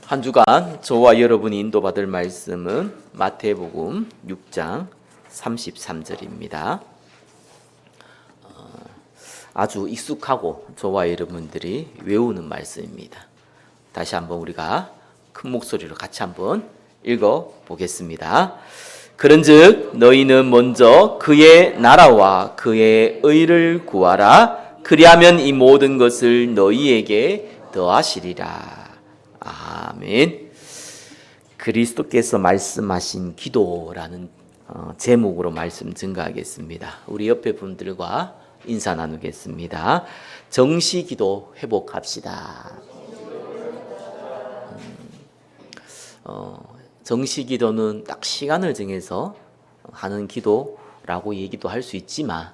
한 주간 저와 여러분이 인도받을 말씀은 마태복음 6장 33절입니다. 아주 익숙하고 저와 여러분들이 외우는 말씀입니다. 다시 한번 우리가 큰 목소리로 같이 한번 읽어 보겠습니다. 그런즉 너희는 먼저 그의 나라와 그의 의를 구하라. 그리하면 이 모든 것을 너희에게 더하시리라. 아멘. 그리스도께서 말씀하신 기도라는 제목으로 말씀 증가하겠습니다. 우리 옆에 분들과 인사 나누겠습니다. 정시기도 회복합시다. 정시기도는 딱 시간을 정해서 하는 기도라고 얘기도 할 수 있지만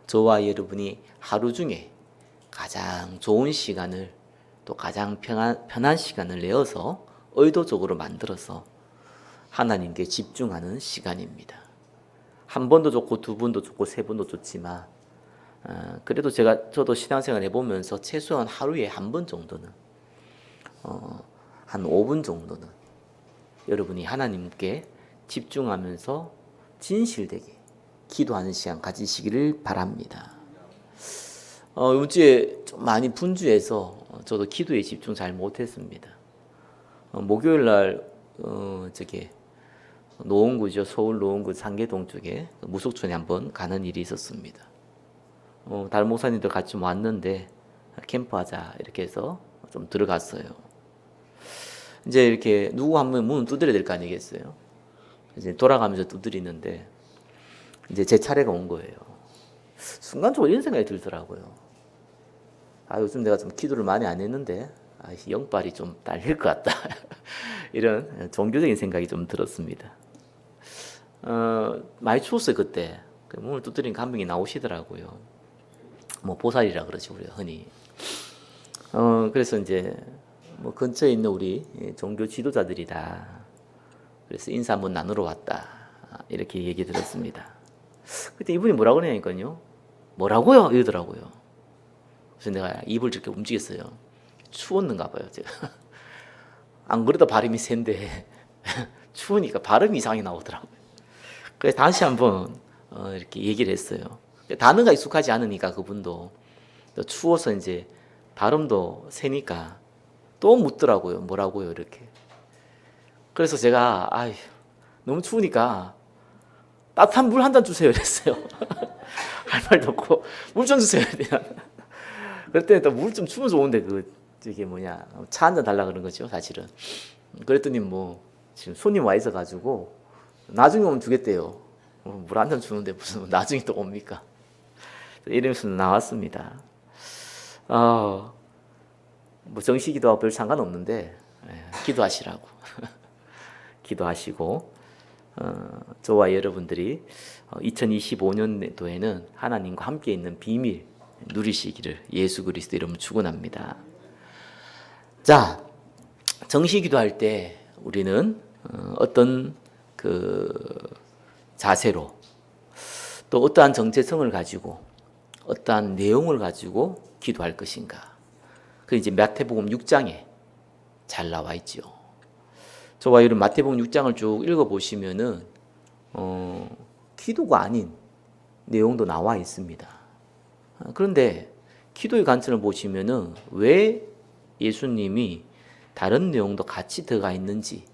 저와 여러분이 하루 중에 가장 좋은 시간을 또 가장 편한 시간을 내어서 의도적으로 만들어서 하나님께 집중하는 시간입니다. 한 번도 좋고 두 번도 좋고 세 번도 좋지만 그래도 저도 신앙생활 해보면서 최소한 하루에 한 번 정도는 한 5분 정도는 여러분이 하나님께 집중하면서 진실되게 기도하는 시간 가지시기를 바랍니다. 이번 주에 좀 많이 분주해서 저도 기도에 집중 잘 못했습니다. 목요일 날 노원구죠. 서울 노원구 상계동 쪽에 무속촌에 한번 가는 일이 있었습니다. 다른 목사님들 같이 왔는데 캠프하자 이렇게 해서 좀 들어갔어요. 이제 이렇게 누구 한 명 문을 두드려야 될 거 아니겠어요? 이제 돌아가면서 두드리는데 이제 제 차례가 온 거예요. 순간적으로 이런 생각이 들더라고요. 요즘 내가 좀 기도를 많이 안 했는데 영빨이 좀 딸릴 것 같다. 이런 종교적인 생각이 좀 들었습니다. 많이 추웠어요 그때. 문을 두드린 한 명이 나오시더라고요. 뭐 보살이라 그러죠 우리가 흔히. 그래서 이제 뭐 근처에 있는 우리 종교 지도자들이다. 그래서 인사 한번 나누러 왔다. 이렇게 얘기 들었습니다. 그때 이분이 뭐라고 그러냐니까요. 뭐라고요? 이러더라고요. 그래서 내가 입을 이렇게 움직였어요. 추웠는가 봐요 제가. 안 그래도 발음이 센데 추우니까 발음이 이상하게 나오더라고요. 그래서 다시 한번 이렇게 얘기를 했어요. 단어가 익숙하지 않으니까 그분도 또 추워서 이제 발음도 세니까 또 묻더라고요. 뭐라고요 이렇게. 그래서 제가 너무 추우니까 따뜻한 물 한 잔 주세요 이랬어요. 할 말도 없고 물 좀 주세요. 그랬더니 또 물 좀 주면 좋은데 차 한 잔 달라 그런 거죠 사실은. 그랬더니 지금 손님 와 있어가지고 나중에 오면 주겠대요. 물 한 잔 주는데 무슨 나중에 또 옵니까? 이러면서 나왔습니다. 정시기도하고 별 상관없는데 기도하시라고 기도하시고 저와 여러분들이 2025년도에는 하나님과 함께 있는 비밀 누리시기를 예수 그리스도 이름으로 축원합니다. 자, 정시기도할 때 우리는 어떤 자세로 또 어떠한 정체성을 가지고 어떠한 내용을 가지고 기도할 것인가? 그 이제 마태복음 6장에 잘 나와 있죠. 저와 여러분 마태복음 6장을 쭉 읽어 보시면은 기도가 아닌 내용도 나와 있습니다. 그런데 기도의 관점을 보시면은 왜 예수님이 다른 내용도 같이 들어가 있는지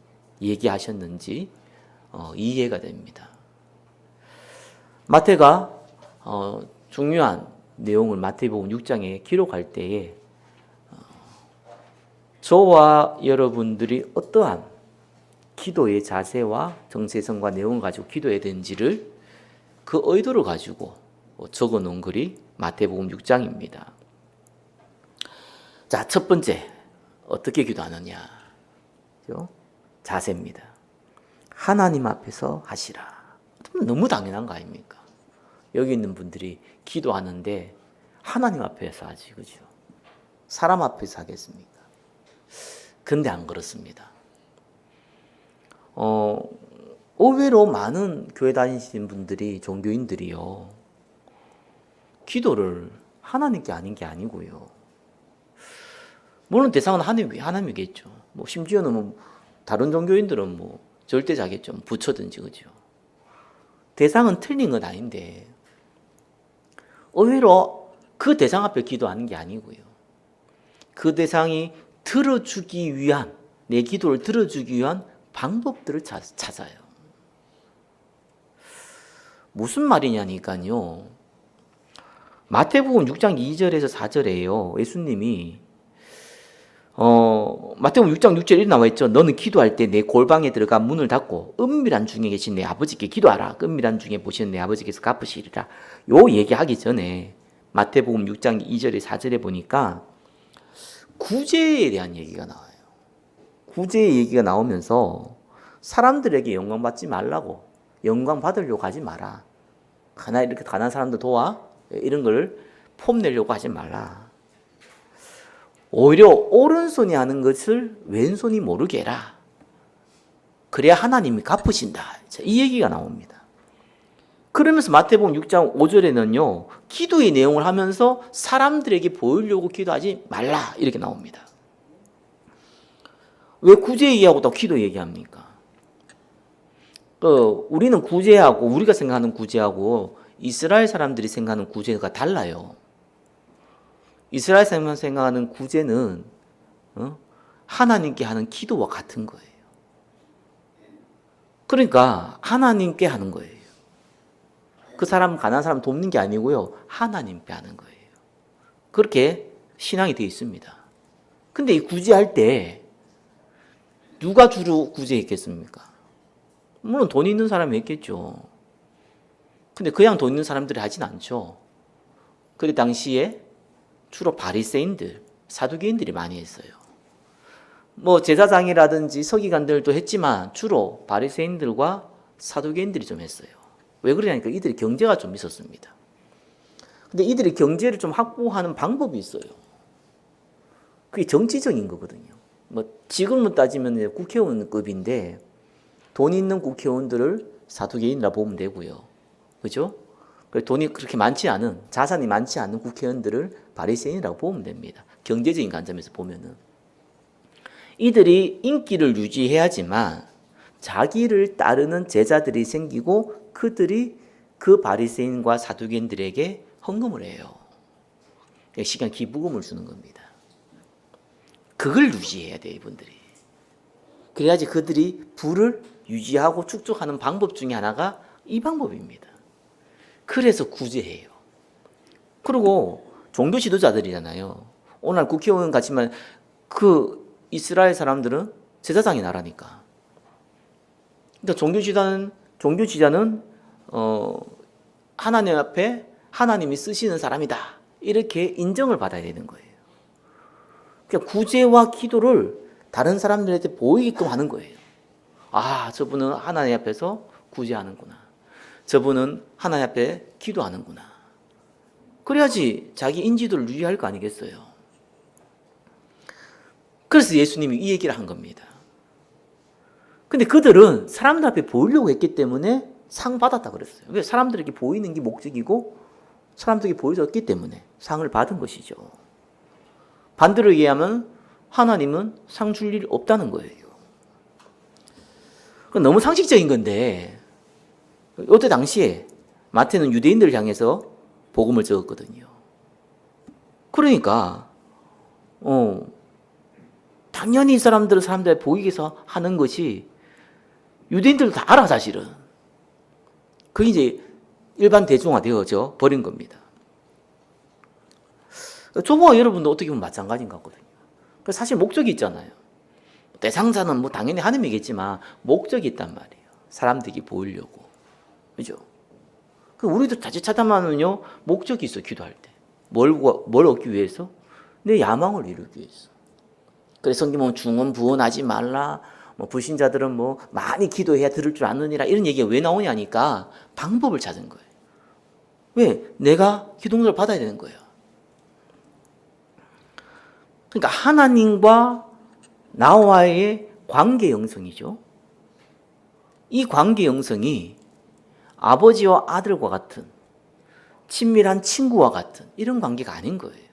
얘기하셨는지 이해가 됩니다. 마태가 중요한 내용을 마태복음 6장에 기록할 때에 저와 여러분들이 어떠한 기도의 자세와 정체성과 내용을 가지고 기도해야 되는지를 그 의도를 가지고 적어 놓은 글이 마태복음 6장입니다. 자, 첫 번째 어떻게 기도하느냐? 자세입니다. 하나님 앞에서 하시라. 너무 당연한 거 아닙니까? 여기 있는 분들이 기도하는데 하나님 앞에서 하지, 그죠? 사람 앞에서 하겠습니까? 근데 안 그렇습니다. 의외로 많은 교회 다니시는 분들이 종교인들이요. 기도를 하나님께 아닌 게 아니고요. 물론 대상은 하나님이겠죠. 뭐 심지어는 뭐 다른 종교인들은 뭐 절대자겠죠. 부처든지 그죠. 대상은 틀린 건 아닌데 의외로 그 대상 앞에 기도하는 게 아니고요. 그 대상이 들어주기 위한 내 기도를 들어주기 위한 방법들을 찾아요. 무슨 말이냐니까요. 마태복음 6장 2절에서 4절에요. 예수님이 마태복음 6장 6절에 이렇게 나와 있죠. 너는 기도할 때 내 골방에 들어가 문을 닫고 은밀한 중에 계신 내 아버지께 기도하라. 은밀한 중에 보시는 내 아버지께서 갚으시리라. 요 얘기하기 전에 마태복음 6장 2절에 4절에 보니까 구제에 대한 얘기가 나와요. 구제의 얘기가 나오면서 사람들에게 영광 받지 말라고, 영광 받으려고 하지 마라. 이렇게 가난한 사람들 도와 이런 걸 폼내려고 하지 말라. 오히려 오른손이 하는 것을 왼손이 모르게 해라. 그래야 하나님이 갚으신다. 이 얘기가 나옵니다. 그러면서 마태복음 6장 5절에는요. 기도의 내용을 하면서 사람들에게 보이려고 기도하지 말라. 이렇게 나옵니다. 왜 구제 얘기하고 또 기도 얘기합니까? 우리는 구제하고 우리가 생각하는 구제하고 이스라엘 사람들이 생각하는 구제가 달라요. 이스라엘 사람만 생각하는 구제는 하나님께 하는 기도와 같은 거예요. 그러니까 하나님께 하는 거예요. 그 사람 가난한 사람 돕는 게 아니고요. 하나님께 하는 거예요. 그렇게 신앙이 되어 있습니다. 근데 이 구제할 때 누가 주로 구제했겠습니까? 물론 돈 있는 사람이 했겠죠. 근데 그냥 돈 있는 사람들이 하진 않죠. 그 당시에 주로 바리새인들, 사두개인들이 많이 했어요. 뭐 제사장이라든지 서기관들도 했지만 주로 바리새인들과 사두개인들이 좀 했어요. 왜 그러냐니까 이들이 경제가 좀 있었습니다. 근데 이들이 경제를 좀 확보하는 방법이 있어요. 그게 정치적인 거거든요. 뭐 지금으로 따지면 국회의원급인데 돈 있는 국회의원들을 사두개인이라 보면 되고요. 그죠? 돈이 그렇게 많지 않은, 자산이 많지 않은 국회의원들을 바리새인이라고 보면 됩니다. 경제적인 관점에서 보면은. 이들이 인기를 유지해야지만 자기를 따르는 제자들이 생기고 그들이 그 바리새인과 사두개인들에게 헌금을 해요. 시간 기부금을 주는 겁니다. 그걸 유지해야 돼요, 이분들이. 그래야지 그들이 부를 유지하고 축적하는 방법 중에 하나가 이 방법입니다. 그래서 구제해요. 그리고 종교 지도자들이잖아요. 오늘 국회의원 같지만 그 이스라엘 사람들은 제사장이 나라니까. 그러니까 종교 지도자는 하나님 앞에 하나님이 쓰시는 사람이다. 이렇게 인정을 받아야 되는 거예요. 그러니까 구제와 기도를 다른 사람들한테 보이게끔 하는 거예요. 아, 저분은 하나님 앞에서 구제하는구나. 저분은 하나님 앞에 기도하는구나. 그래야지 자기 인지도를 유지할 거 아니겠어요. 그래서 예수님이 이 얘기를 한 겁니다. 근데 그들은 사람들 앞에 보이려고 했기 때문에 상 받았다 그랬어요. 왜? 사람들에게 보이는 게 목적이고 사람들에게 보여줬기 때문에 상을 받은 것이죠. 반대로 얘기하면 하나님은 상 줄 일이 없다는 거예요. 그건 너무 상식적인 건데 이때 당시에 마태는 유대인들을 향해서 복음을 적었거든요. 그러니까 당연히 이 사람들은 사람들에 보이기 위해서 하는 것이 유대인들도 다 알아 사실은. 그게 이제 일반 대중화되어져 버린 겁니다. 저와 여러분도 어떻게 보면 마찬가지인 것 같거든요. 사실 목적이 있잖아요. 대상자는 뭐 당연히 하나님이겠지만 목적이 있단 말이에요. 사람들이 보이려고. 그죠? 우리도 자칫하다만은요, 목적이 있어, 기도할 때. 뭘 얻기 위해서? 내 야망을 이루기 위해서. 그래서 성경 보면 중언부언하지 말라, 뭐 불신자들은 뭐 많이 기도해야 들을 줄 아느니라, 이런 얘기가 왜 나오냐니까 방법을 찾은 거예요. 왜? 내가 기도를 받아야 되는 거예요. 그러니까 하나님과 나와의 관계 형성이죠. 이 관계 형성이 아버지와 아들과 같은 친밀한 친구와 같은 이런 관계가 아닌 거예요.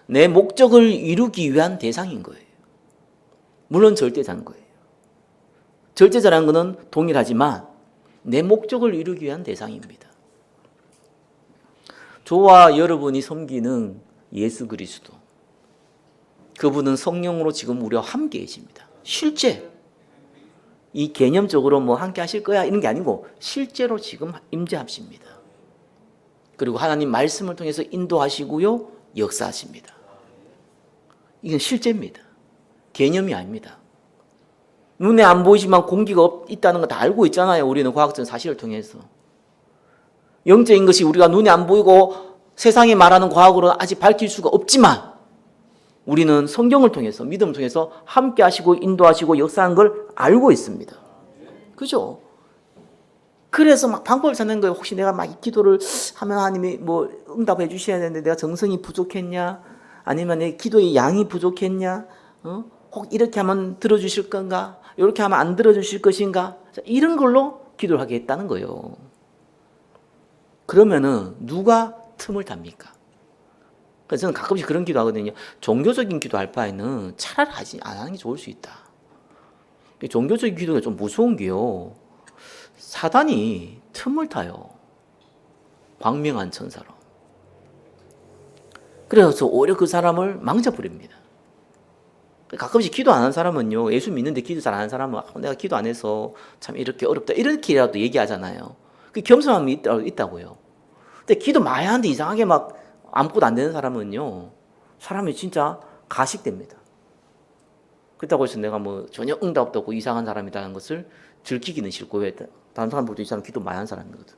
내 목적을 이루기 위한 대상인 거예요. 물론 절대자인 거예요. 절대자라는 것은 동일하지만 내 목적을 이루기 위한 대상입니다. 저와 여러분이 섬기는 예수 그리스도, 그분은 성령으로 지금 우리와 함께 계십니다. 실제 이 개념적으로 뭐 함께 하실 거야 이런 게 아니고 실제로 지금 임재하십니다. 그리고 하나님 말씀을 통해서 인도하시고요, 역사하십니다. 이건 실제입니다. 개념이 아닙니다. 눈에 안 보이지만 공기가 있다는 거 다 알고 있잖아요. 우리는 과학적 사실을 통해서. 영적인 것이 우리가 눈에 안 보이고 세상이 말하는 과학으로 아직 밝힐 수가 없지만 우리는 성경을 통해서, 믿음을 통해서 함께 하시고 인도하시고 역사한 걸 알고 있습니다. 그죠? 그래서 막 방법을 찾는 거예요. 혹시 내가 막 이 기도를 하면 하나님이 뭐 응답해 주셔야 되는데 내가 정성이 부족했냐? 아니면 내 기도의 양이 부족했냐? 혹 이렇게 하면 들어주실 건가? 이렇게 하면 안 들어주실 것인가? 이런 걸로 기도를 하겠다는 거예요. 그러면은 누가 틈을 답니까? 그래서 저는 가끔씩 그런 기도 하거든요. 종교적인 기도 할 바에는 차라리 안 하는 게 좋을 수 있다. 종교적인 기도가 좀 무서운 게요, 사단이 틈을 타요. 광명한 천사로. 그래서 오히려 그 사람을 망쳐버립니다. 가끔씩 기도 안 하는 사람은요, 예수 믿는데 기도 잘 안 하는 사람은 내가 기도 안 해서 참 이렇게 어렵다 이렇게라도 얘기하잖아요. 그 겸손함이 있다고요. 근데 기도 많이 하는데 이상하게 막 아무것도 안 되는 사람은요, 사람이 진짜 가식됩니다. 그렇다고 해서 내가 뭐 전혀 응답도 없고 이상한 사람이라는 것을 들키기는 싫고, 왜 다른 사람들도 이 사람 기도 많이 하는 사람이거든.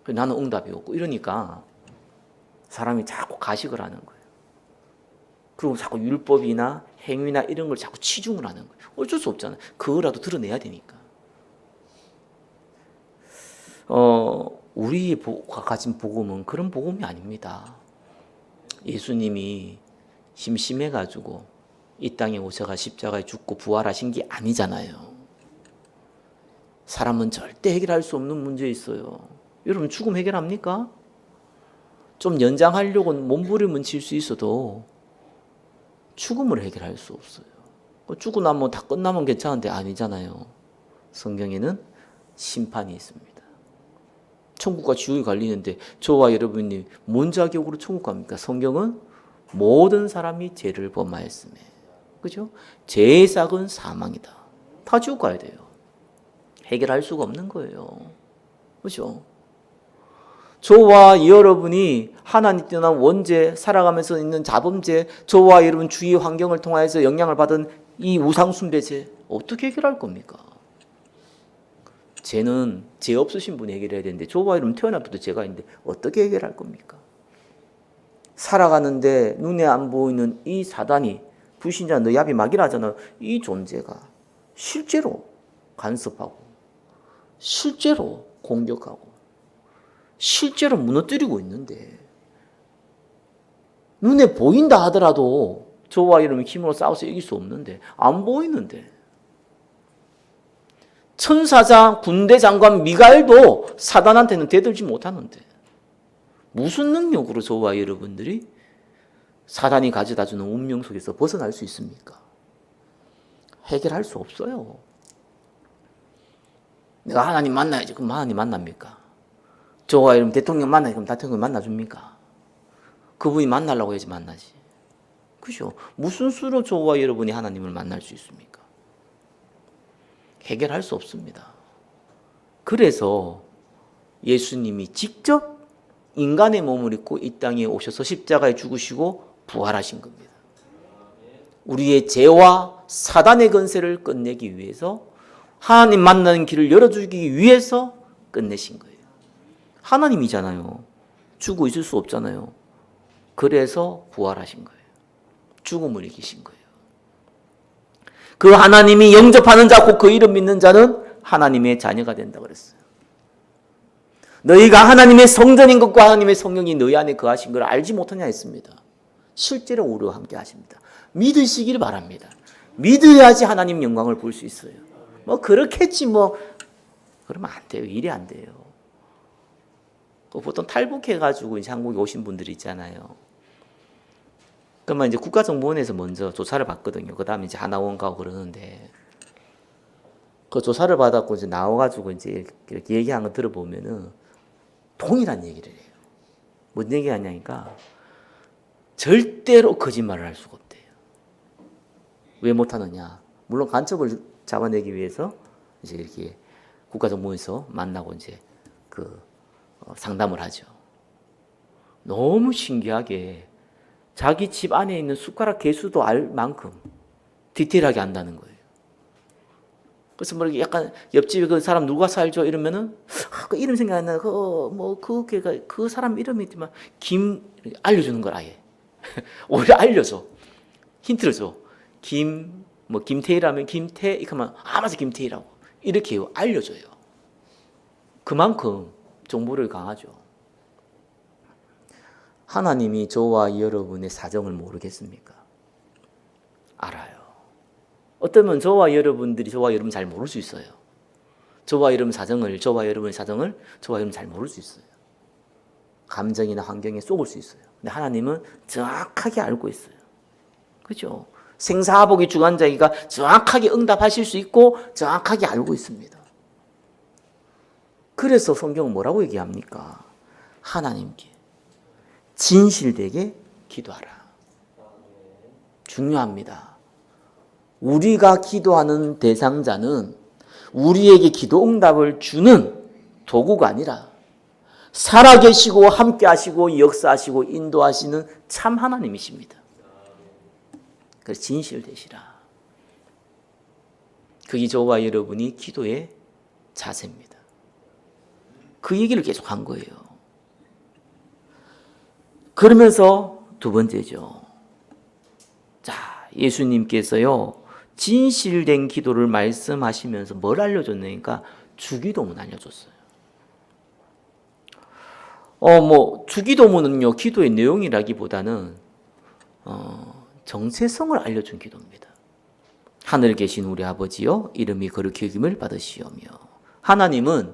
나는 응답이 없고 이러니까 사람이 자꾸 가식을 하는 거예요. 그리고 자꾸 율법이나 행위나 이런 걸 자꾸 치중을 하는 거예요. 어쩔 수 없잖아요. 그거라도 드러내야 되니까. 우리가 가진 복음은 그런 복음이 아닙니다. 예수님이 심심해가지고 이 땅에 오셔가 십자가에 죽고 부활하신 게 아니잖아요. 사람은 절대 해결할 수 없는 문제 있어요. 여러분 죽음 해결합니까? 좀 연장하려고 몸부림은 칠 수 있어도 죽음을 해결할 수 없어요. 죽고 나면 다 끝나면 괜찮은데 아니잖아요. 성경에는 심판이 있습니다. 천국과 지옥이 갈리는데 저와 여러분이 뭔 자격으로 천국 갑니까? 성경은 모든 사람이 죄를 범하였으며, 그죠? 죄의 삭은 사망이다. 다 지옥 가야 돼요. 해결할 수가 없는 거예요. 그죠? 저와 여러분이 하나님 떠난 원죄, 살아가면서 있는 자범죄, 저와 여러분 주위 환경을 통하여서 영향을 받은 이 우상숭배죄 어떻게 해결할 겁니까? 죄는 죄 없으신 분이 해결해야 되는데 저와 여러분 태어날 때부터 죄가 있는데 어떻게 해결할 겁니까? 살아가는데 눈에 안 보이는 이 사단이, 불신자 너야비 마귀라 하잖아요. 이 존재가 실제로 간섭하고 실제로 공격하고 실제로 무너뜨리고 있는데 눈에 보인다 하더라도 저와 여러분 힘으로 싸워서 이길 수 없는데, 안 보이는데 천사장 군대 장관 미가엘도 사단한테는 대들지 못하는데 무슨 능력으로 저와 여러분들이 사단이 가져다주는 운명 속에서 벗어날 수 있습니까? 해결할 수 없어요. 내가 하나님 만나야지. 그럼 하나님 만납니까? 저와 여러분 대통령 만나야지. 그럼 대통령 만나줍니까? 그분이 만나려고 해야지 만나지. 그죠? 무슨 수로 저와 여러분이 하나님을 만날 수 있습니까? 해결할 수 없습니다. 그래서 예수님이 직접 인간의 몸을 입고 이 땅에 오셔서 십자가에 죽으시고 부활하신 겁니다. 우리의 죄와 사단의 권세를 끝내기 위해서, 하나님 만나는 길을 열어주기 위해서 끝내신 거예요. 하나님이잖아요. 죽고 있을 수 없잖아요. 그래서 부활하신 거예요. 죽음을 이기신 거예요. 그 하나님이 영접하는 자, 곧 그 이름 믿는 자는 하나님의 자녀가 된다고 그랬어요. 너희가 하나님의 성전인 것과 하나님의 성령이 너희 안에 거하신 걸 알지 못하냐 했습니다. 실제로 우리와 함께 하십니다. 믿으시기를 바랍니다. 믿어야지 하나님 영광을 볼 수 있어요. 뭐 그렇겠지 뭐 그러면 안 돼요. 일이 안 돼요. 보통 탈북해가지고 이제 한국에 오신 분들이 있잖아요. 그러면 이제 국가정보원에서 먼저 조사를 받거든요. 그 다음에 이제 하나원 가고 그러는데, 그 조사를 받았고 이제 나와가지고 이제 이렇게 얘기한 거 들어보면은 동일한 얘기를 해요. 뭔 얘기 하냐니까, 절대로 거짓말을 할 수가 없대요. 왜 못하느냐? 물론 간첩을 잡아내기 위해서 이제 이렇게 국가정보원에서 만나고 이제 상담을 하죠. 너무 신기하게 자기 집 안에 있는 숟가락 개수도 알 만큼 디테일하게 안다는 거예요. 그래서 뭐 약간 옆집에 그 사람 누가 살죠? 이러면은 그 이름 생각 안 나. 그 사람 이름이 있지만 알려주는 걸 아예 오히려 알려줘. 힌트를 줘. 김태희라면 김태 이렇게 하면 맞아 김태희라고 이렇게 알려줘요. 그만큼 정보를 강하죠. 하나님이 저와 여러분의 사정을 모르겠습니까? 알아요. 어쩌면 저와 여러분 잘 모를 수 있어요. 저와 여러분의 사정을 저와 여러분 잘 모를 수 있어요. 감정이나 환경에 속을 수 있어요. 근데 하나님은 정확하게 알고 있어요. 그죠? 생사하복의 주관자이가 정확하게 응답하실 수 있고 정확하게 알고 있습니다. 그래서 성경은 뭐라고 얘기합니까? 하나님께 진실되게 기도하라. 중요합니다. 우리가 기도하는 대상자는 우리에게 기도 응답을 주는 도구가 아니라 살아계시고 함께하시고 역사하시고 인도하시는 참 하나님이십니다. 그래서 진실되시라. 그게 저와 여러분이 기도의 자세입니다. 그 얘기를 계속 한 거예요. 그러면서 두 번째죠. 자, 예수님께서요, 진실된 기도를 말씀하시면서 뭘 알려줬냐니까 주기도문 알려줬어요. 주기도문은요, 기도의 내용이라기보다는 정체성을 알려준 기도입니다. 하늘에 계신 우리 아버지여, 이름이 거룩히 여김을 받으시오며. 하나님은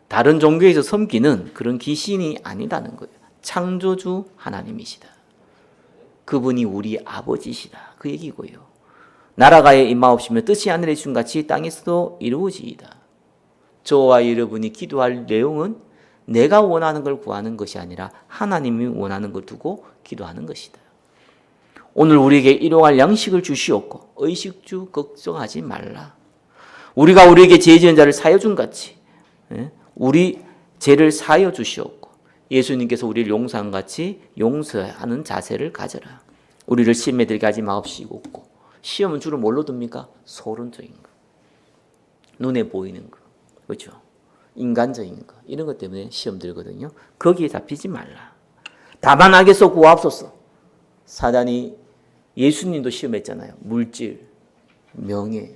다른 종교에서 섬기는 그런 귀신이 아니라는 거예요. 창조주 하나님이시다. 그분이 우리 아버지시다. 그 얘기고요. 나라가 임하옵시며 뜻이 하늘에 이룬 같이 땅에서도 이루어지이다. 저와 여러분이 기도할 내용은 내가 원하는 걸 구하는 것이 아니라 하나님이 원하는 걸 두고 기도하는 것이다. 오늘 우리에게 일용할 양식을 주시옵고 의식주 걱정하지 말라. 우리가 우리에게 죄 지은 자를 사여 준 같이 우리 죄를 사여 주시옵고 예수님께서 우리를 용서한 같이 용서하는 자세를 가져라. 우리를 시험에 들게 하지 마옵시고. 시험은 주로 뭘로 듭니까? 소론적인 거, 눈에 보이는 거, 그렇죠? 인간적인 거, 이런 것 때문에 시험 들거든요. 거기에 잡히지 말라. 다만 악에서 구하옵소서. 사단이 예수님도 시험했잖아요. 물질, 명예,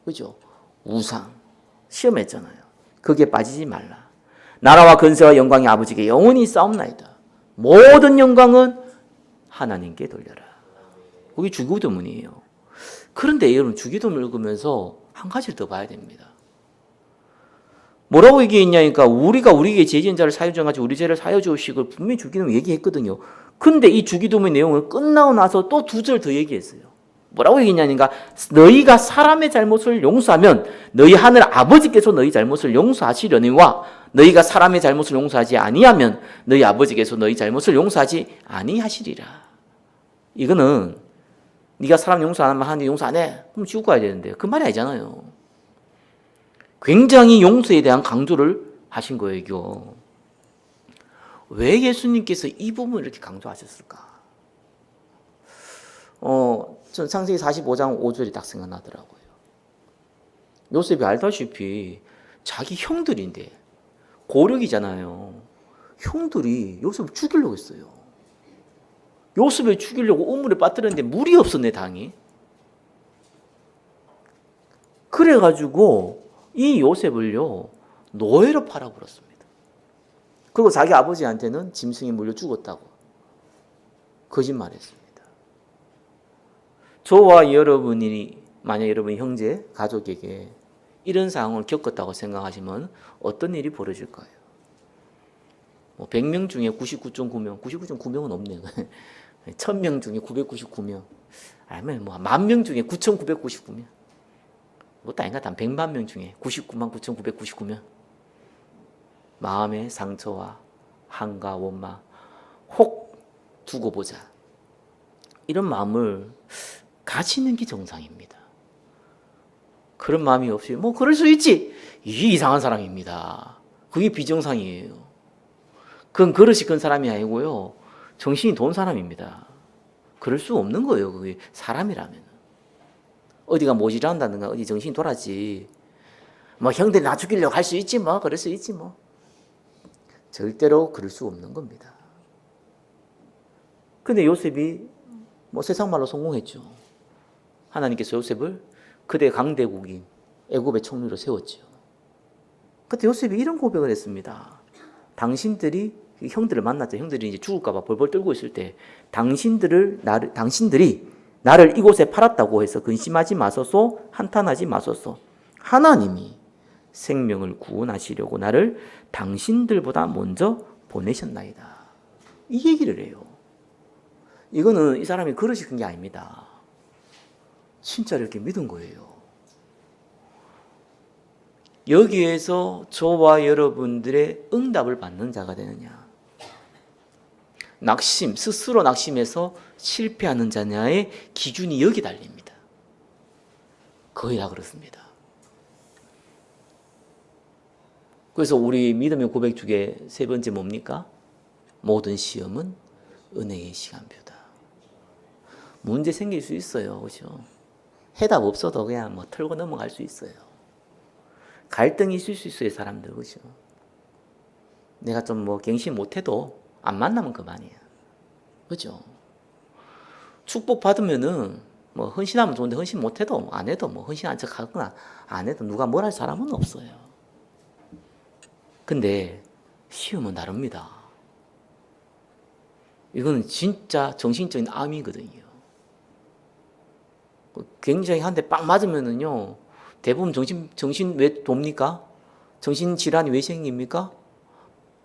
그죠? 우상 시험했잖아요. 거기에 빠지지 말라. 나라와 근세와 영광이 아버지께 영원히 싸움나이다. 모든 영광은 하나님께 돌려라. 그게 주기도문이에요. 그런데 여러분 주기도문을 읽으면서 한 가지를 더 봐야 됩니다. 뭐라고 얘기했냐니까 우리가 우리에게 죄 지은 자를 사여 주어가지고 우리 죄를 사여 주시고 분명히 주기도문 얘기했거든요. 근데 이 주기도문의 내용을 끝나고 나서 또 두 절 더 얘기했어요. 뭐라고 얘기했냐니까 너희가 사람의 잘못을 용서하면 너희 하늘 아버지께서 너희 잘못을 용서하시려니와 너희가 사람의 잘못을 용서하지 아니하면 너희 아버지께서 너희 잘못을 용서하지 아니하시리라. 이거는 네가 사람 용서 안 하면 하나님 용서 안 해? 그럼 지옥 가야 되는데 그 말이 아니잖아요. 굉장히 용서에 대한 강조를 하신 거예요. 이거. 왜 예수님께서 이 부분을 이렇게 강조하셨을까? 전 창세기 45장 5절이 딱 생각나더라고요. 요셉이 알다시피 자기 형들인데 고력이잖아요. 형들이 요셉을 죽이려고 했어요. 요셉을 죽이려고 우물에 빠뜨렸는데 물이 없었네, 당이. 그래가지고 이 요셉을요 노예로 팔아버렸습니다. 그리고 자기 아버지한테는 짐승에 물려 죽었다고 거짓말했습니다. 저와 여러분이 만약 여러분 형제, 가족에게 이런 상황을 겪었다고 생각하시면 어떤 일이 벌어질까요? 100명 중에 99.9명, 99.9명은 없네요. 1000명 중에 999명. 아니면 뭐 10,000명 중에 9,999명. 그것도 아닌가? 단 100만 명 중에 99만 9,999명. 마음의 상처와 한과 원망 혹 두고 보자. 이런 마음을 가지는 게 정상입니다. 그런 마음이 없이 뭐 그럴 수 있지. 이게 이상한 사람입니다. 그게 비정상이에요. 그건 그릇이 큰 사람이 아니고요. 정신이 돈 사람입니다. 그럴 수 없는 거예요. 그게 사람이라면. 어디가 모질한다든가 어디 정신이 돌았지. 뭐 형들 나 죽이려고 할 수 있지 뭐. 그럴 수 있지 뭐. 절대로 그럴 수 없는 겁니다. 근데 요셉이 뭐 세상 말로 성공했죠. 하나님께서 요셉을 그대 강대국인 애굽의 총리로 세웠죠. 그때 요셉이 이런 고백을 했습니다. 당신들이 형들을 만났죠. 형들이 이제 죽을까봐 벌벌 떨고 있을 때 당신들이 나를 이곳에 팔았다고 해서 근심하지 마소서, 한탄하지 마소서. 하나님이 생명을 구원하시려고 나를 당신들보다 먼저 보내셨나이다. 이 얘기를 해요. 이거는 이 사람이 그릇이 큰 게 아닙니다. 진짜 이렇게 믿은 거예요. 여기에서 저와 여러분들의 응답을 받는 자가 되느냐, 낙심, 스스로 낙심해서 실패하는 자냐의 기준이 여기 달립니다. 거의 다 그렇습니다. 그래서 우리 믿음의 고백 중에 세 번째 뭡니까? 모든 시험은 은혜의 시간표다. 문제 생길 수 있어요. 그렇죠? 해답 없어도 그냥 뭐 털고 넘어갈 수 있어요. 갈등이 있을 수 있어요, 사람들. 그렇죠? 내가 좀 뭐 갱신 못해도 안 만나면 그만이야. 그죠? 축복 받으면은 뭐 헌신하면 좋은데 헌신 못해도 안 해도 뭐 헌신한 척 하거나 안 해도 누가 뭘 할 사람은 없어요. 근데 시험은 다릅니다. 이거는 진짜 정신적인 암이거든요. 굉장히 한 대 빵 맞으면은요, 대부분 정신 왜 돕니까? 정신 질환이 왜 생깁니까?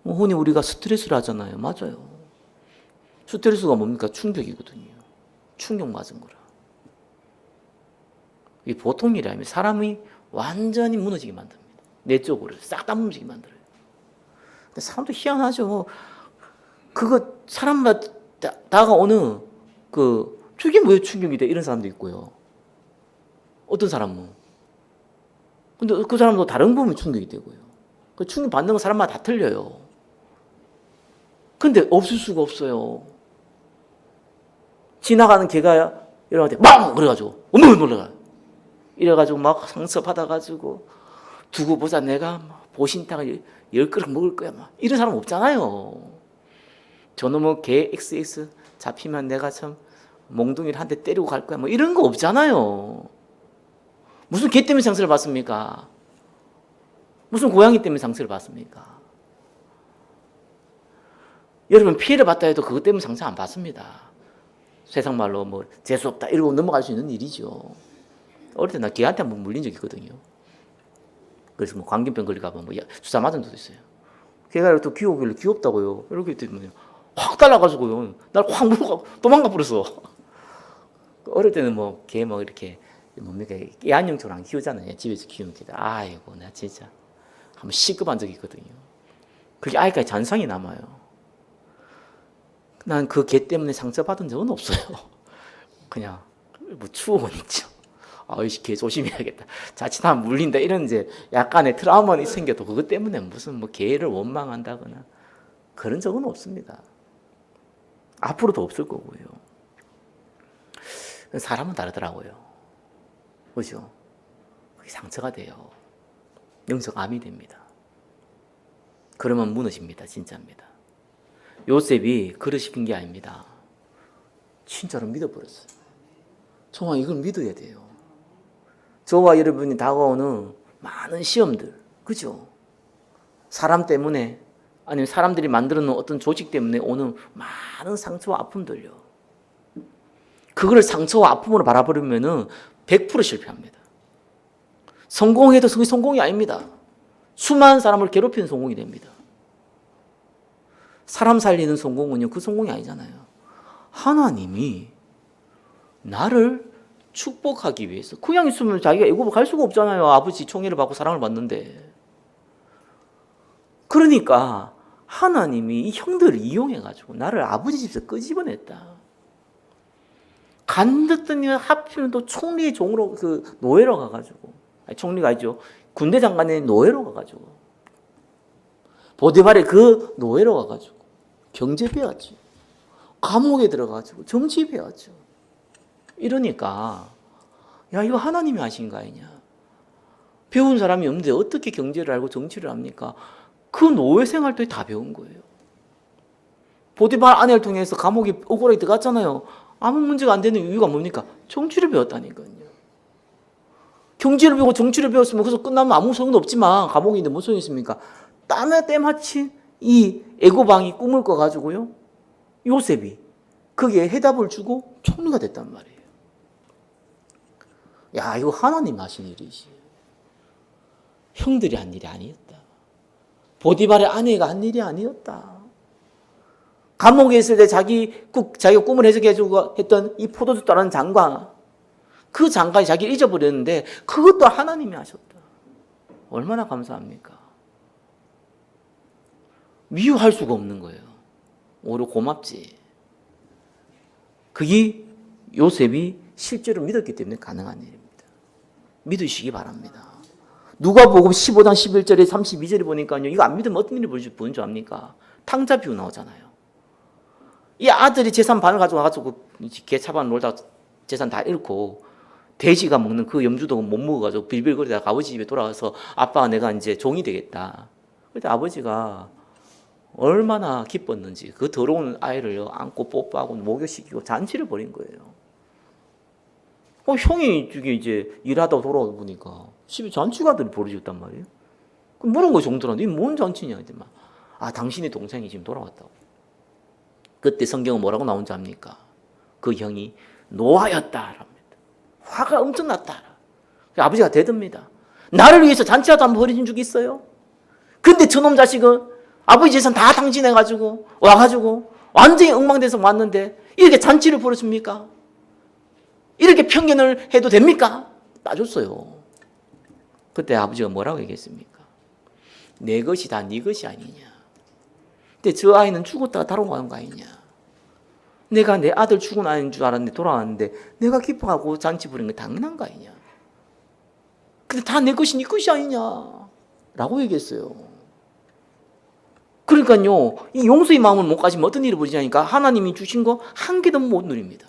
흔히 우리가 스트레스를 하잖아요. 맞아요. 스트레스가 뭡니까? 충격이거든요. 충격 맞은 거라. 이게 보통 일이 아니면 사람이 완전히 무너지게 만듭니다. 내적으로 싹 다 무너지게 만들어요. 근데 사람도 희한하죠. 그거 사람마다 다가오는 저게 왜 충격이 돼? 이런 사람도 있고요. 어떤 사람은. 근데 그 사람도 다른 부분이 충격이 되고요. 그 충격 받는 건 사람마다 다 틀려요. 근데 없을 수가 없어요. 지나가는 개가 이러한테 막 그래가지고 어머 놀라가. 이래가지고 막 상처 받아가지고 두고 보자 내가 보신탕을 10그릇 먹을 거야 막 이런 사람 없잖아요. 저놈의 개 XX 잡히면 내가 참 몽둥이를 한 대 때리고 갈 거야 뭐 이런 거 없잖아요. 무슨 개 때문에 상처를 받습니까? 무슨 고양이 때문에 상처를 받습니까? 여러분 피해를 받다 해도 그것 때문에 상처 안 받습니다. 세상 말로 뭐 재수없다 이러고 넘어갈 수 있는 일이죠. 어릴 때 나 개한테 한번 물린 적이 있거든요. 그래서 뭐 광견병 걸릴까 봐 뭐 주사 맞은 적도 있어요. 걔가 또 귀여우길래 귀엽다고요. 이렇게 했더니 확 달라가지고요. 날 확 물고 도망가 버렸어. 어릴 때는 뭐 개 뭐 이렇게 뭡니까 애완용처럼 안 키우잖아요. 집에서 키우는 개들. 아이고 나 진짜 한번 시급한 적이 있거든요. 그게 아이까지 잔상이 남아요. 난 그 개 때문에 상처받은 적은 없어요. 그냥 뭐 추억은 있죠. 아이씨 개 조심해야겠다. 자칫하면 물린다 이런 이제 약간의 트라우마는 생겨도 그것 때문에 무슨 뭐 개를 원망한다거나 그런 적은 없습니다. 앞으로도 없을 거고요. 사람은 다르더라고요. 그렇죠? 그게 상처가 돼요. 영적 암이 됩니다. 그러면 무너집니다. 진짜입니다. 요셉이 그릇이 큰 게 아닙니다. 진짜로 믿어버렸어요. 정말 이걸 믿어야 돼요. 저와 여러분이 다가오는 많은 시험들, 그죠? 사람 때문에 아니면 사람들이 만들어 놓은 어떤 조직 때문에 오는 많은 상처와 아픔들요. 그걸 상처와 아픔으로 바라보려면은 100% 실패합니다. 성공해도 그게 성공이 아닙니다. 수많은 사람을 괴롭히는 성공이 됩니다. 사람 살리는 성공은요, 그 성공이 아니잖아요. 하나님이 나를 축복하기 위해서 그냥 있으면 자기가 애굽을 갈 수가 없잖아요. 아버지 총애를 받고 사랑을 받는데. 그러니까 하나님이 이 형들을 이용해가지고 나를 아버지 집에서 끄집어냈다. 간듣더니 하필이면 또 총리의 종으로 그 노예로 가가지고, 아니 총리가 아니죠, 군대 장관의 노예로 가가지고, 보디발의 그 노예로 가가지고 경제 배웠죠. 감옥에 들어가가지고 정치 배웠죠. 이러니까 야, 이거 하나님이 하신 거 아니냐. 배운 사람이 없는데 어떻게 경제를 알고 정치를 합니까? 그 노예 생활 때 다 배운 거예요. 보디발 아내를 통해서 감옥에 억울하게 들어갔잖아요. 아무 문제가 안 되는 이유가 뭡니까? 정치를 배웠다니까요. 경제를 배우고 정치를 배웠으면 그래서 끝나면 아무 소용도 없지만 감옥에 있는데 무슨 소용이 있습니까? 땀에 때마친 이 애고방이 꿈을 꿔가지고요, 요셉이 거기에 해답을 주고 총리가 됐단 말이에요. 야, 이거 하나님 하신 일이지. 형들이 한 일이 아니었다. 보디발의 아내가 한 일이 아니었다. 감옥에 있을 때 자기가 꿈을 해석해주고 했던 이 포도주 따르는 장관, 그 장관이 자기를 잊어버렸는데 그것도 하나님이 하셨다. 얼마나 감사합니까? 미워할 수가 없는 거예요. 오히려 고맙지. 그게 요셉이 실제로 믿었기 때문에 가능한 일입니다. 믿으시기 바랍니다. 누가복음 15장 11절에 32절에 보니까요, 이거 안 믿으면 어떤 일이 보는 줄 압니까? 탕자 비유 나오잖아요. 이 아들이 재산 반을 가져와가지고 개 차반 놀다 재산 다 잃고 돼지가 먹는 그 염주도 못 먹어가지고 빌빌거리다가 아버지 집에 돌아와서 아빠가 내가 이제 종이 되겠다. 그때 아버지가 얼마나 기뻤는지 그 더러운 아이를 안고 뽀뽀하고 목욕시키고 잔치를 벌인 거예요. 형이 이제 일하다 돌아오니까 집에 잔치가 벌어졌단 말이에요. 그럼 물은 거 정도라는데 이게 뭔 잔치냐 이랬더니 당신의 동생이 지금 돌아왔다고. 그때 성경은 뭐라고 나온지 압니까? 그 형이 노하였다랍니다. 화가 엄청 났다. 아버지가 대듭니다. 나를 위해서 잔치라도 한번 벌어진 적이 있어요? 근데 저놈 자식은 아버지 재산 다 탕진해가지고 와가지고 완전히 엉망돼서 왔는데 이렇게 잔치를 벌여줍니까? 이렇게 편견을 해도 됩니까? 따졌어요. 그때 아버지가 뭐라고 얘기했습니까? 내 것이 다 네 것이 아니냐. 근데 저 아이는 죽었다가 돌아오는 거 아니냐. 내가 내 아들 죽은 줄 알았는데 돌아왔는데 내가 기뻐하고 잔치 부린 게 당연한 거 아니냐. 근데 다 내 것이 네 것이 아니냐 라고 얘기했어요. 그러니까요, 이 용서의 마음을 못 가지면 어떤 일이 벌어지냐니까 하나님이 주신 거 한 개도 못 누립니다.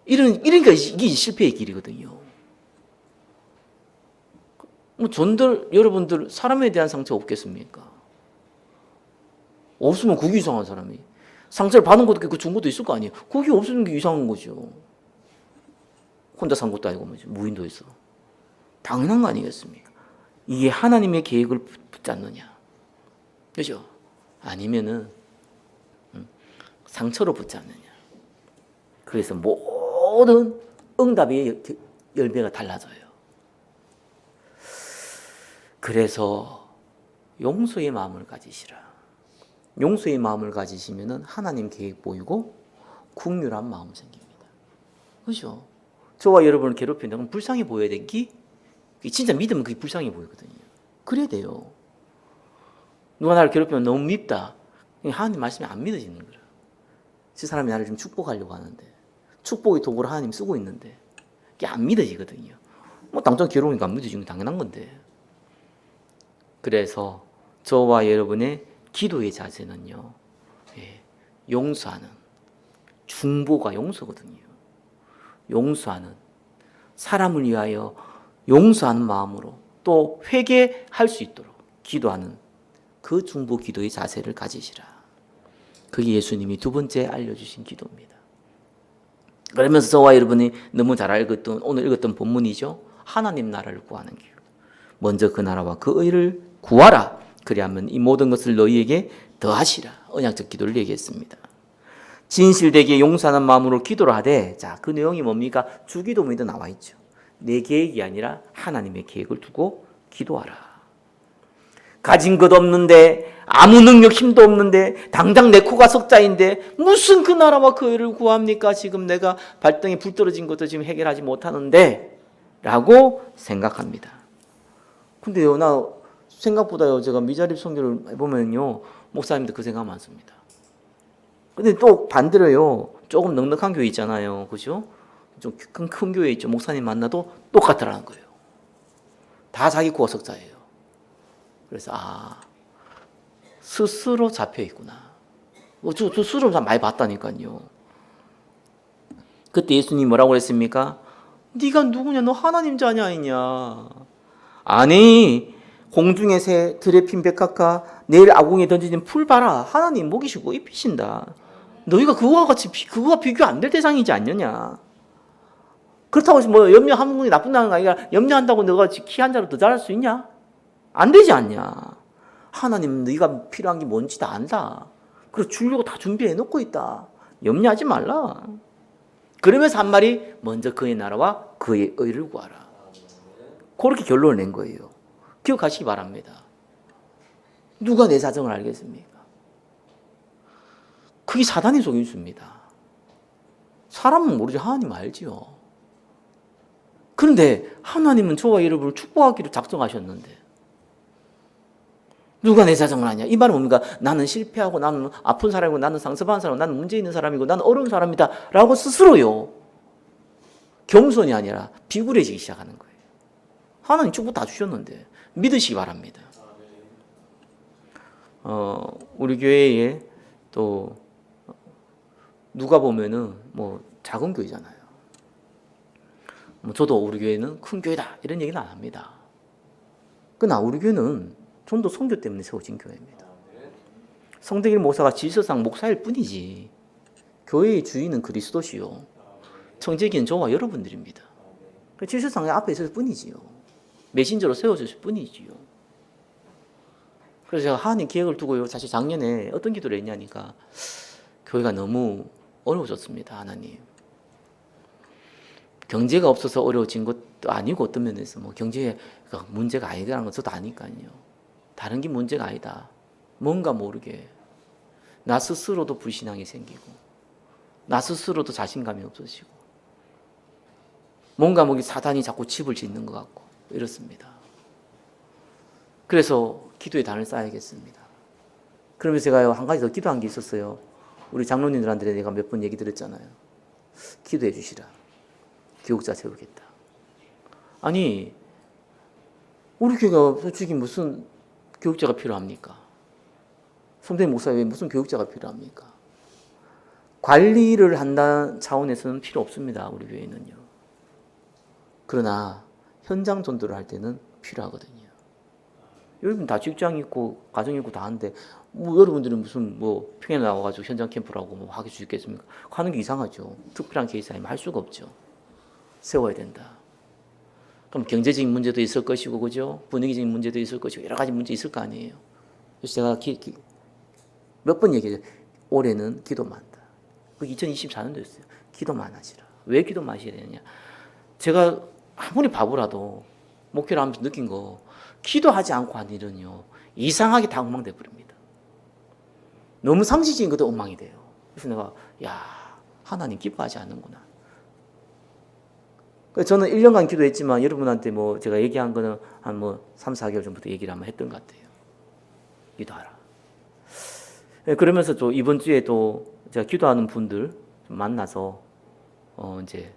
이러니까 이게 실패의 길이거든요. 여러분들 사람에 대한 상처 없겠습니까? 없으면 그게 이상한 사람이. 상처를 받은 것도 있고 준 것도 있을 거 아니에요. 그게 없으면 게 이상한 거죠. 혼자 산 것도 아니고 무인도에서. 당연한 거 아니겠습니까? 이게 하나님의 계획을 붙잡느냐. 그죠? 아니면은 상처로 붙잡느냐. 그래서 모든 응답의 열매가 달라져요. 그래서 용서의 마음을 가지시라. 용서의 마음을 가지시면은 하나님 계획 보이고 국률한 마음 생깁니다. 그죠? 저와 여러분을 괴롭힌다면 불쌍히 보여야 되는 게 진짜 믿으면 그게 불쌍히 보이거든요. 그래야 돼요. 누가 나를 괴롭히면 너무 밉다. 하나님 말씀이 안 믿어지는 거예요. 저 사람이 나를 좀 축복하려고 하는데 축복의 도구를 하나님 쓰고 있는데 이게 안 믿어지거든요. 당장 괴로우니까 안 믿어지는 게 당연한 건데. 그래서 저와 여러분의 기도의 자세는요, 용서하는, 중보가 용서거든요. 용서하는, 사람을 위하여 용서하는 마음으로 또 회개할 수 있도록 기도하는 그 중보 기도의 자세를 가지시라. 그게 예수님이 두 번째 알려주신 기도입니다. 그러면서 저와 여러분이 너무 잘 알겠던 오늘 읽었던 본문이죠. 하나님 나라를 구하는 길. 먼저 그 나라와 그 의를 구하라. 그리하면 이 모든 것을 너희에게 더하시라. 언약적 기도를 얘기했습니다. 진실되게 용서하는 마음으로 기도를 하되, 자, 그 내용이 뭡니까? 주기도문에도 나와 있죠. 내 계획이 아니라 하나님의 계획을 두고 기도하라. 가진 것 없는데 아무 능력 힘도 없는데 당장 내 코가 석자인데 무슨 그 나라와 그 의를 구합니까? 지금 내가 발등에 불 떨어진 것도 지금 해결하지 못하는데 라고 생각합니다. 근데요, 나 생각보다요, 제가 미자립 선교를 해보면요, 목사님들 그 생각 많습니다. 근데 또 반대로요, 조금 넉넉한 교회 있잖아요. 그죠? 좀 큰 교회 있죠. 목사님 만나도 똑같더라는 거예요. 다 자기 코가 석자예요. 그래서, 스스로 잡혀 있구나. 저 스스로 많이 봤다니까요. 그때 예수님이 뭐라고 그랬습니까? 네가 누구냐? 너 하나님 자녀 아니냐? 아니, 공중의 새, 들의 핀 백합화, 내일 아궁이에 던지는 풀 봐라. 하나님 먹이시고 입히신다. 너희가 그거와 비교 안 될 대상이지 않느냐? 그렇다고 해서 뭐 염려하는 게 나쁜다는 거 아니라 염려한다고 너가 키 한 자로 더 자랄 수 있냐? 안 되지 않냐? 하나님 네가 필요한 게 뭔지 다 안다. 그래서 주려고 다 준비해 놓고 있다. 염려하지 말라. 그러면서 한 말이 먼저 그의 나라와 그의 의를 구하라. 그렇게 결론을 낸 거예요. 기억하시기 바랍니다. 누가 내 사정을 알겠습니까? 그게 사단의 속임수입니다. 사람은 모르지 하나님 알지요. 그런데 하나님은 저와 여러분을 축복하기로 작정하셨는데 누가 내 사정을 아냐? 이 말은 뭡니까? 나는 실패하고 나는 아픈 사람이고 나는 상처받은 사람이고 나는 문제 있는 사람이고 나는 어려운 사람이다 라고 스스로요. 겸손이 아니라 비굴해지기 시작하는 거예요. 하나님 축복 다 주셨는데 믿으시기 바랍니다. 우리 교회에 또 누가 보면은 뭐 작은 교회잖아요. 뭐 저도 우리 교회는 큰 교회다 이런 얘기는 안 합니다. 그러나 우리 교회는 전도 선교 때문에 세워진 교회입니다. 성대길 목사가 질서상 목사일 뿐이지 교회의 주인은 그리스도시요 청지기는 저와 여러분들입니다. 질서상 앞에 있을 뿐이지요. 메신저로 세워졌을 뿐이지요. 그래서 제가 하나님 계획을 두고요. 사실 작년에 어떤 기도를 했냐니까 교회가 너무 어려워졌습니다. 하나님. 경제가 없어서 어려워진 것도 아니고 어떤 면에서 뭐 경제가 문제가 아니라는 건 저도 아니까요. 다른 게 문제가 아니다. 뭔가 모르게 나 스스로도 불신앙이 생기고 나 스스로도 자신감이 없어지고 뭔가 사단이 자꾸 칩을 짓는 것 같고 이렇습니다. 그래서 기도의 단을 쌓아야겠습니다. 그러면서 제가 한 가지 더 기도한 게 있었어요. 우리 장로님들한테 내가 몇 번 얘기 드렸잖아요. 기도해 주시라. 교육자 세우겠다. 아니 우리 교회가 솔직히 무슨 교육자가 필요합니까? 선생님 목사에 무슨 교육자가 필요합니까? 관리를 한다는 차원에서는 필요 없습니다. 우리 교회는요. 그러나 현장 전도를 할 때는 필요하거든요. 여러분 다 직장 있고 가정 있고 다 하는데 뭐 여러분들은 무슨 뭐 평양 나와가지고 현장 캠프라고 뭐 하실 수 있겠습니까? 하는 게 이상하죠. 특별한 케이스 아니면 할 수가 없죠. 세워야 된다. 그럼 경제적인 문제도 있을 것이고, 그죠? 분위기적인 문제도 있을 것이고, 여러 가지 문제 있을 거 아니에요. 그래서 제가 몇 번 얘기해요. 올해는 기도 많다. 그 2024년도였어요. 기도 많아지라. 왜 기도 마셔야 되느냐? 제가 아무리 바보라도 목회를 하면서 느낀 거, 기도하지 않고 한 일은요, 이상하게 다 엉망돼 버립니다. 너무 상식적인 것도 엉망이 돼요. 그래서 내가, 하나님 기뻐하지 않는구나. 저는 1년간 기도했지만 여러분한테 뭐 제가 얘기한 거는 한 3, 4개월 전부터 얘기를 한번 했던 것 같아요. 기도하라. 그러면서 또 이번 주에 또 제가 기도하는 분들 만나서 이제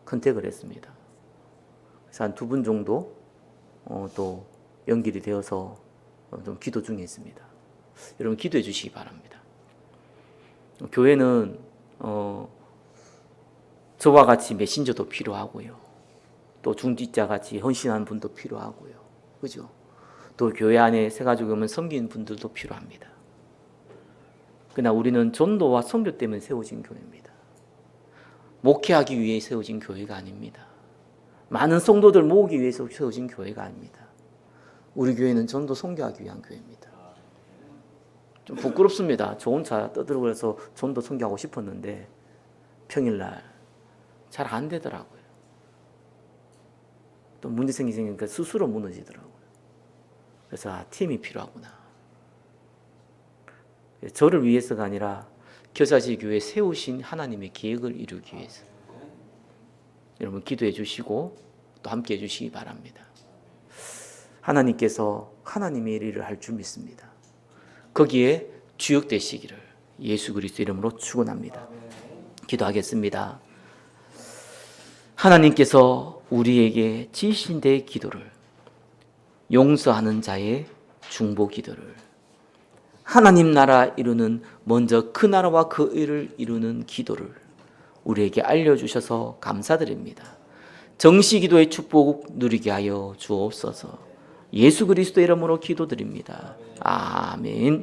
컨택을 했습니다. 그래서 한 2분 정도 또 연결이 되어서 좀 기도 중에 있습니다. 여러분 기도해 주시기 바랍니다. 교회는 저와 같이 메신저도 필요하고요. 또 중직자 같이 헌신하는 분도 필요하고요. 그죠? 또 교회 안에 세가지고 오면 섬기는 분들도 필요합니다. 그러나 우리는 전도와 선교 때문에 세워진 교회입니다. 목회하기 위해 세워진 교회가 아닙니다. 많은 성도들 모으기 위해서 세워진 교회가 아닙니다. 우리 교회는 전도 선교하기 위한 교회입니다. 좀 부끄럽습니다. 저 혼자 떠들어서 전도 선교하고 싶었는데 평일날 잘 안 되더라고요. 또 문제 생기니까 스스로 무너지더라고요. 그래서 팀이 필요하구나. 저를 위해서가 아니라 겨자지 교회 세우신 하나님의 계획을 이루기 위해서. 여러분 기도해 주시고 또 함께 해 주시기 바랍니다. 하나님께서 하나님의 일을 할 줄 믿습니다. 거기에 주역되시기를 예수 그리스도 이름으로 축원합니다. 기도하겠습니다. 하나님께서 우리에게 지신 대 기도를, 용서하는 자의 중보 기도를, 하나님 나라 이루는 먼저 그 나라와 그 의를 이루는 기도를 우리에게 알려주셔서 감사드립니다. 정시기도의 축복 누리게 하여 주옵소서. 예수 그리스도 이름으로 기도드립니다. 아멘.